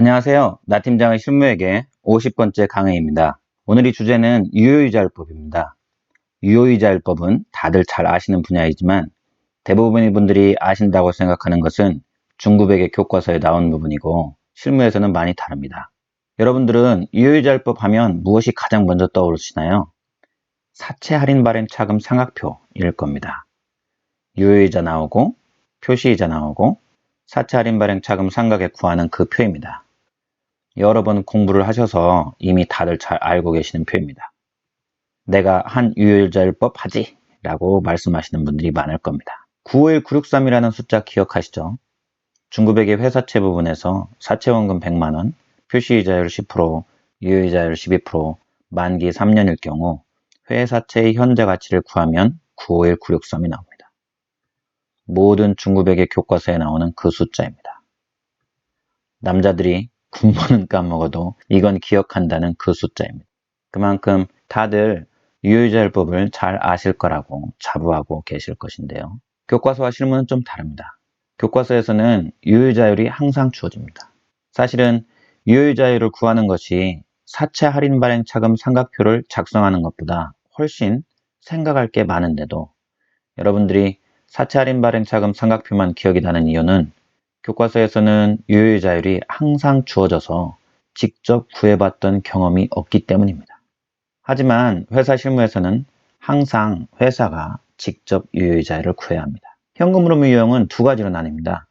안녕하세요. 나 팀장의 실무에게 50번째 강의입니다. 오늘의 주제는 유효이자율법입니다. 유효이자율법은 다들 잘 아시는 분야이지만 대부분의 분들이 아신다고 생각하는 것은 중급회계 교과서에 나온 부분이고 실무에서는 많이 다릅니다. 여러분들은 유효이자율법 하면 무엇이 가장 먼저 떠오르시나요? 사채 할인 발행 차금 삼각표일 겁니다. 유효이자 나오고 표시이자 나오고 사채 할인 발행 차금 삼각에 구하는 그 표입니다. 여러 번 공부를 하셔서 이미 다들 잘 알고 계시는 표입니다. 내가 한 유효이자율법 하지 라고 말씀하시는 분들이 많을 겁니다. 951-963이라는 숫자 기억하시죠? 중급회계 회사채 부분에서 사채원금 100만원, 표시이자율 10%, 유효이자율 12%, 만기 3년일 경우 회사채의 현재 가치를 구하면 951-963이 나옵니다. 모든 중급회계 교과서에 나오는 그 숫자입니다. 남자들이 군번은 까먹어도 이건 기억한다는 그 숫자입니다. 그만큼 다들 유효이자율법을 잘 아실 거라고 자부하고 계실 것인데요. 교과서와 실무는 좀 다릅니다. 교과서에서는 유효이자율이 항상 주어집니다. 사실은 유효이자율을 구하는 것이 사채 할인 발행 차금 삼각표를 작성하는 것보다 훨씬 생각할 게 많은데도 여러분들이 사채 할인 발행 차금 삼각표만 기억이 나는 이유는 교과서에서는 유효이자율이 항상 주어져서 직접 구해봤던 경험이 없기 때문입니다. 하지만 회사 실무에서는 항상 회사가 직접 유효이자율을 구해야 합니다. 현금 흐름 유형은 두 가지로 나뉩니다.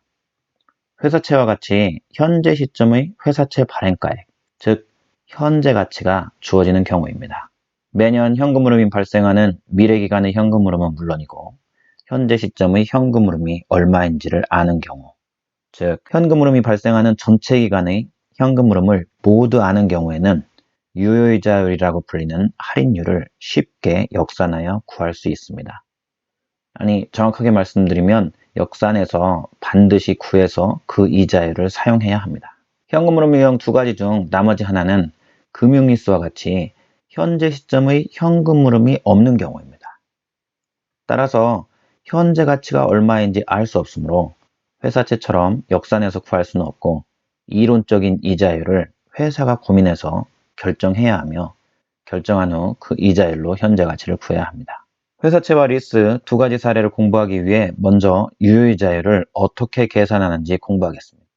회사채와 같이 현재 시점의 회사채 발행가액, 즉 현재 가치가 주어지는 경우입니다. 매년 현금 흐름이 발생하는 미래 기간의 현금 흐름은 물론이고 현재 시점의 현금 흐름이 얼마인지를 아는 경우, 즉 현금 흐름이 발생하는 전체 기간의 현금 흐름을 모두 아는 경우에는 유효이자율이라고 불리는 할인율을 쉽게 역산하여 구할 수 있습니다. 아니, 정확하게 말씀드리면 역산해서 반드시 구해서 그 이자율을 사용해야 합니다. 현금 흐름 유형 두 가지 중 나머지 하나는 금융리스와 같이 현재 시점의 현금 흐름이 없는 경우입니다. 따라서 현재 가치가 얼마인지 알 수 없으므로 회사채처럼 역산해서 구할 수는 없고 이론적인 이자율을 회사가 고민해서 결정해야 하며 결정한 후 그 이자율로 현재 가치를 구해야 합니다. 회사채와 리스 두 가지 사례를 공부하기 위해 먼저 유효이자율을 어떻게 계산하는지 공부하겠습니다.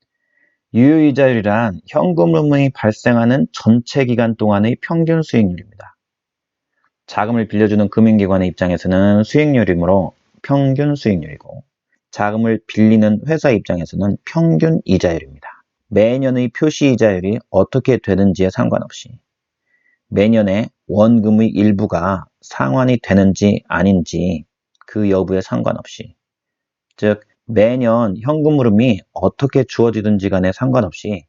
유효이자율이란 현금 흐름이 발생하는 전체 기간 동안의 평균 수익률입니다. 자금을 빌려주는 금융기관의 입장에서는 수익률이므로 평균 수익률이고 자금을 빌리는 회사 입장에서는 평균 이자율입니다. 매년의 표시 이자율이 어떻게 되는지에 상관없이 매년에 원금의 일부가 상환이 되는지 아닌지 그 여부에 상관없이, 즉 매년 현금 흐름이 어떻게 주어지든지 간에 상관없이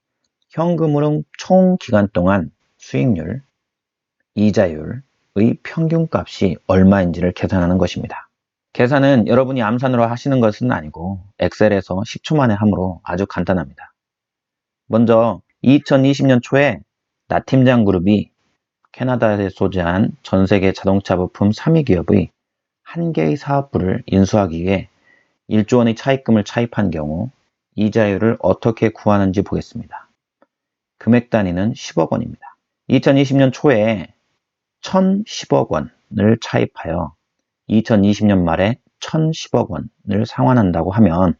현금 흐름 총 기간 동안 수익률, 이자율의 평균값이 얼마인지를 계산하는 것입니다. 계산은 여러분이 암산으로 하시는 것은 아니고 엑셀에서 10초 만에 하므로 아주 간단합니다. 먼저 2020년 초에 나 팀장 그룹이 캐나다에 소재한 전세계 자동차 부품 3위 기업의 한 개의 사업부를 인수하기 위해 1조 원의 차입금을 차입한 경우 이자율을 어떻게 구하는지 보겠습니다. 금액 단위는 10억 원입니다. 2020년 초에 1,010억 원을 차입하여 2020년 말에 1,010억 원을 상환한다고 하면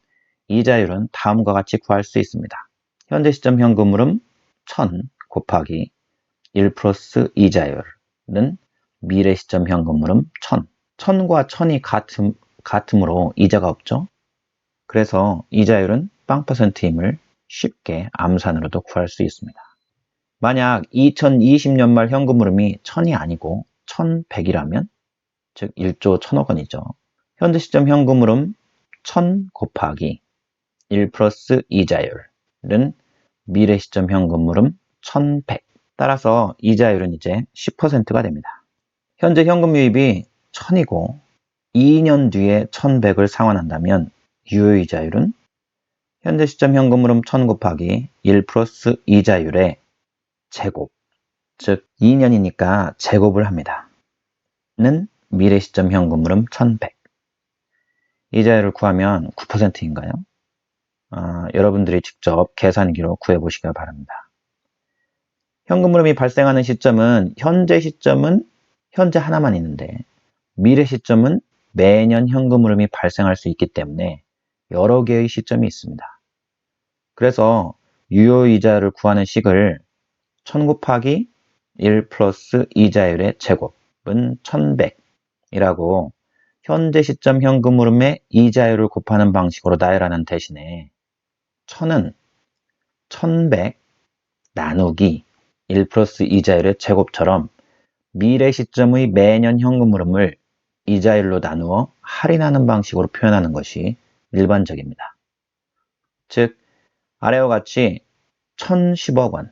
이자율은 다음과 같이 구할 수 있습니다. 현재 시점 현금 흐름 1,000 곱하기 1 플러스 이자율은 미래 시점 현금 흐름 1,000. 1,000과 1,000이 같으므로 이자가 없죠. 그래서 이자율은 0%임을 쉽게 암산으로도 구할 수 있습니다. 만약 2020년 말 현금 흐름이 1,000이 아니고 1,100이라면 즉 1조 1,000억 원이죠. 현재 시점 현금 흐름 1,000 곱하기 1 플러스 이자율은 미래 시점 현금 흐름 1,100. 따라서 이자율은 이제 10%가 됩니다. 현재 현금 유입이 1,000이고 2년 뒤에 1,100을 상환한다면 유효이자율은 현재 시점 현금 흐름 1,000 곱하기 1 플러스 이자율의 제곱, 즉 2년이니까 제곱을 합니다. 는 미래 시점 현금 흐름 1,100. 이자율을 구하면 9%인가요? 여러분들이 직접 계산기로 구해보시기 바랍니다. 현금 흐름이 발생하는 시점은 현재 시점은 현재 하나만 있는데 미래 시점은 매년 현금 흐름이 발생할 수 있기 때문에 여러 개의 시점이 있습니다. 그래서 유효이자를 구하는 식을 1000 곱하기 1 플러스 이자율의 제곱은 1100이라고 현재 시점 현금 흐름의 이자율을 곱하는 방식으로 나열하는 대신에 1000은 1100 나누기 1 플러스 이자율의 제곱처럼 미래 시점의 매년 현금 흐름을 이자율로 나누어 할인하는 방식으로 표현하는 것이 일반적입니다. 즉, 아래와 같이 1010억 원,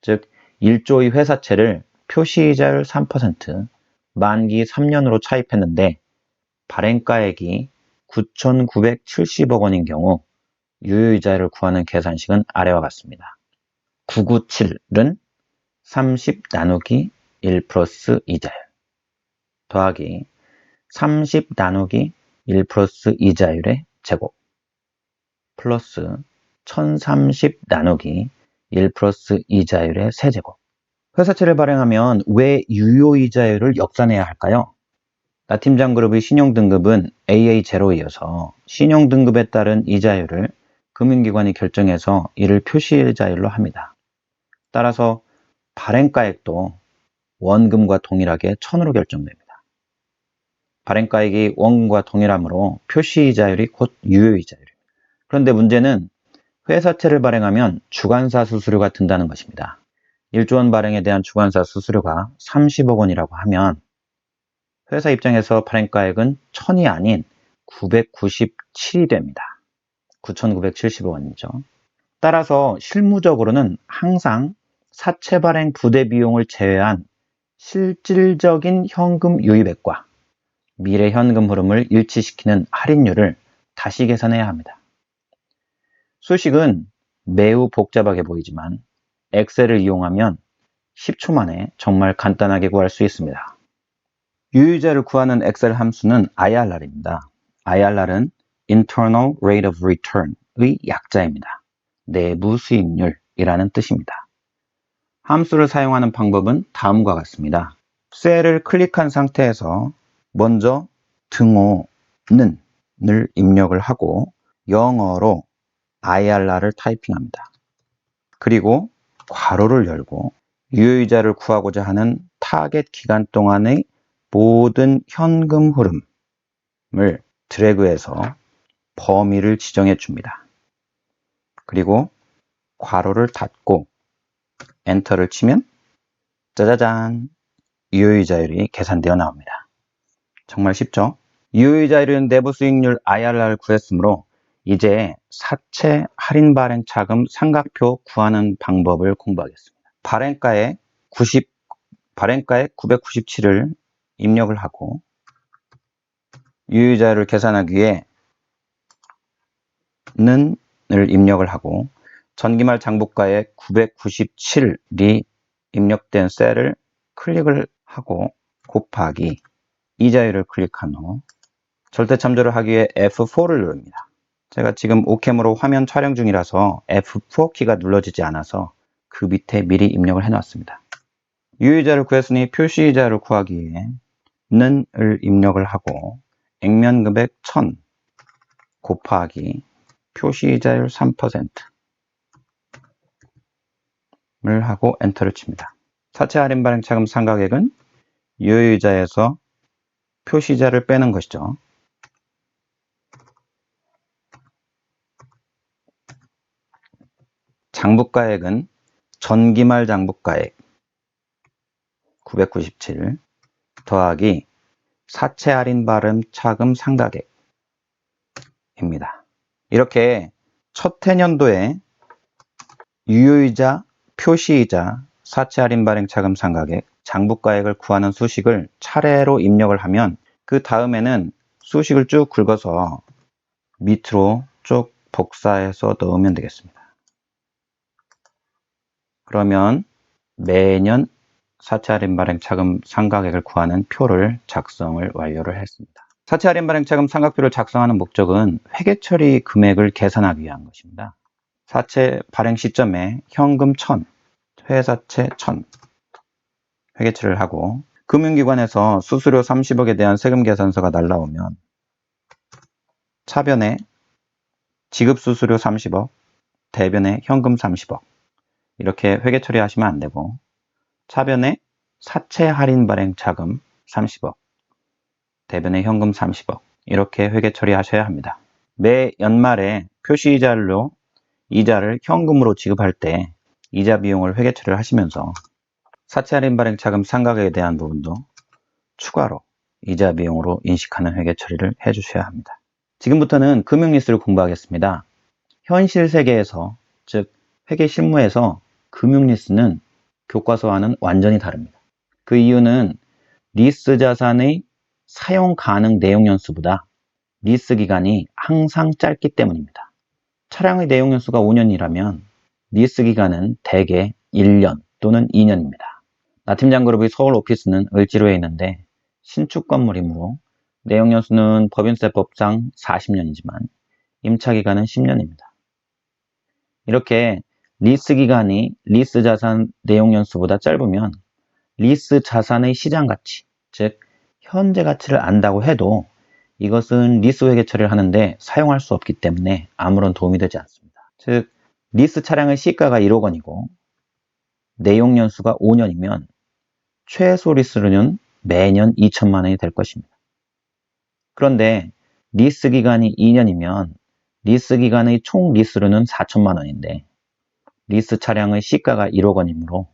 즉 1조의 회사채를 표시이자율 3%, 만기 3년으로 차입했는데 발행가액이 9,970억 원인 경우 유효이자를 구하는 계산식은 아래와 같습니다. 997은 30 나누기 1 플러스 이자율 더하기 30 나누기 1 플러스 이자율의 제곱 플러스 1030 나누기 1 플러스 이자율의 세제곱. 회사채를 발행하면 왜 유효이자율을 역산해야 할까요? 나팀장그룹의 신용등급은 AA0이어서 신용등급에 따른 이자율을 금융기관이 결정해서 이를 표시이자율로 합니다. 따라서 발행가액도 원금과 동일하게 1000으로 결정됩니다. 발행가액이 원금과 동일하므로 표시이자율이 곧 유효이자율입니다. 그런데 문제는 회사채를 발행하면 주관사 수수료가 든다는 것입니다. 1조 원 발행에 대한 주관사 수수료가 30억 원이라고 하면 회사 입장에서 발행가액은 1000이 아닌 997이 됩니다. 9,970억 원이죠. 따라서 실무적으로는 항상 사채 발행 부대 비용을 제외한 실질적인 현금 유입액과 미래 현금 흐름을 일치시키는 할인율을 다시 계산해야 합니다. 수식은 매우 복잡하게 보이지만 엑셀을 이용하면 10초 만에 정말 간단하게 구할 수 있습니다. 유효이자를 구하는 엑셀 함수는 IRR입니다. IRR은 Internal Rate of Return의 약자입니다. 내부 수익률이라는 뜻입니다. 함수를 사용하는 방법은 다음과 같습니다. 셀을 클릭한 상태에서 먼저 등호는 을 입력을 하고 영어로 IRR을 타이핑합니다. 그리고 괄호를 열고 유효이자를 구하고자 하는 타겟 기간 동안의 모든 현금 흐름을 드래그해서 범위를 지정해 줍니다. 그리고 괄호를 닫고 엔터를 치면 짜자잔, 유효이자율이 계산되어 나옵니다. 정말 쉽죠? 유효이자율은 내부 수익률 IRR을 구했으므로 이제 사채 할인 발행 차금 삼각표 구하는 방법을 공부하겠습니다. 발행가액 997을 입력을 하고 유효이자율을 계산하기 위해 을 입력을 하고 전기말 장부가액 997이 입력된 셀을 클릭을 하고 곱하기 이자율을 클릭한 후 절대참조를 하기 위해 F4를 누릅니다. 제가 지금 오캠으로 화면 촬영 중이라서 F4 키가 눌러지지 않아서 그 밑에 미리 입력을 해놨습니다. 유효이자를 구했으니 표시이자를 구하기 위해 을 입력을 하고 액면금액 1000 곱하기 표시이자율 3%를 하고 엔터를 칩니다. 사채 할인 발행 차금 상각액은 유효이자에서 표시이자를 빼는 것이죠. 장부가액은 전기말 장부가액 997 더하기 사채 할인 발행 차금 상각액입니다. 이렇게 첫 해년도에 유효이자, 표시이자, 사채 할인 발행 차금 상각액, 장부가액을 구하는 수식을 차례로 입력을 하면 그 다음에는 수식을 쭉 긁어서 밑으로 쭉 복사해서 넣으면 되겠습니다. 그러면 매년 사채 할인 발행 차금 상각액을 구하는 표를 작성을 완료를 했습니다. 사채 할인 발행차금 삼각표를 작성하는 목적은 회계처리 금액을 계산하기 위한 것입니다. 사채 발행 시점에 현금 1000, 회사채 1000 회계처리를 하고 금융기관에서 수수료 30억에 대한 세금 계산서가 날라오면 차변에 지급수수료 30억, 대변에 현금 30억 이렇게 회계처리 하시면 안되고 차변에 사채 할인 발행 차금 30억, 대변에 현금 30억 이렇게 회계처리 하셔야 합니다. 매 연말에 표시이자로 이자를 현금으로 지급할 때 이자 비용을 회계처리를 하시면서 사채 할인 발행 차금 상각에 대한 부분도 추가로 이자 비용으로 인식하는 회계처리를 해주셔야 합니다. 지금부터는 금융리스를 공부하겠습니다. 현실 세계에서, 즉 회계 실무에서 금융리스는 교과서와는 완전히 다릅니다. 그 이유는 리스 자산의 사용 가능 내용 연수보다 리스 기간이 항상 짧기 때문입니다. 차량의 내용 연수가 5년이라면 리스 기간은 대개 1년 또는 2년입니다. 나팀장그룹의 서울 오피스는 을지로에 있는데 신축 건물이므로 내용 연수는 법인세법상 40년이지만 임차 기간은 10년입니다. 이렇게 리스 기간이 리스 자산 내용 연수보다 짧으면 리스 자산의 시장 가치, 즉 현재 가치를 안다고 해도 이것은 리스 회계 처리를 하는데 사용할 수 없기 때문에 아무런 도움이 되지 않습니다. 즉 리스 차량의 시가가 1억 원이고 내용 연수가 5년이면 최소 리스료는 매년 2천만 원이 될 것입니다. 그런데 리스 기간이 2년이면 리스 기간의 총 리스료는 4천만 원인데 리스 차량의 시가가 1억 원이므로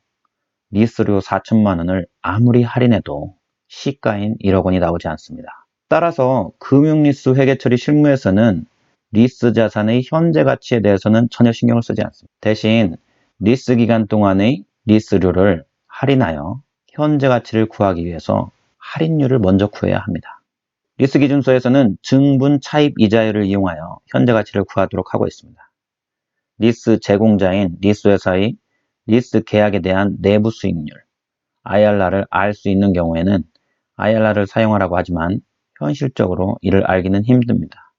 리스료 4천만 원을 아무리 할인해도 시가인 1억 원이 나오지 않습니다. 따라서 금융리스 회계처리 실무에서는 리스 자산의 현재 가치에 대해서는 전혀 신경을 쓰지 않습니다. 대신 리스 기간 동안의 리스료를 할인하여 현재 가치를 구하기 위해서 할인율을 먼저 구해야 합니다. 리스 기준서에서는 증분 차입 이자율을 이용하여 현재 가치를 구하도록 하고 있습니다. 리스 제공자인 리스 회사의 리스 계약에 대한 내부 수익률, IRR을 알 수 있는 경우에는 IRR을 사용하라고 하지만 현실적으로 이를 알기는 힘듭니다.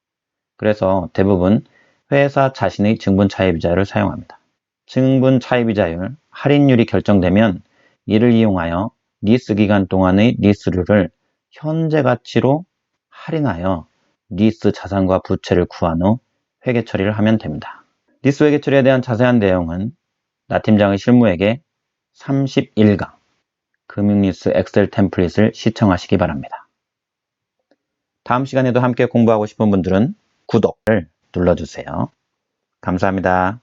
그래서 대부분 회사 자신의 증분 차입이자율을 사용합니다. 증분 차입이자율, 할인율이 결정되면 이를 이용하여 리스 기간 동안의 리스료를 현재 가치로 할인하여 리스 자산과 부채를 구한 후 회계 처리를 하면 됩니다. 리스 회계 처리에 대한 자세한 내용은 나팀장의 실무회계 31강 금융리스 엑셀 템플릿을 시청하시기 바랍니다. 다음 시간에도 함께 공부하고 싶은 분들은 구독을 눌러주세요. 감사합니다.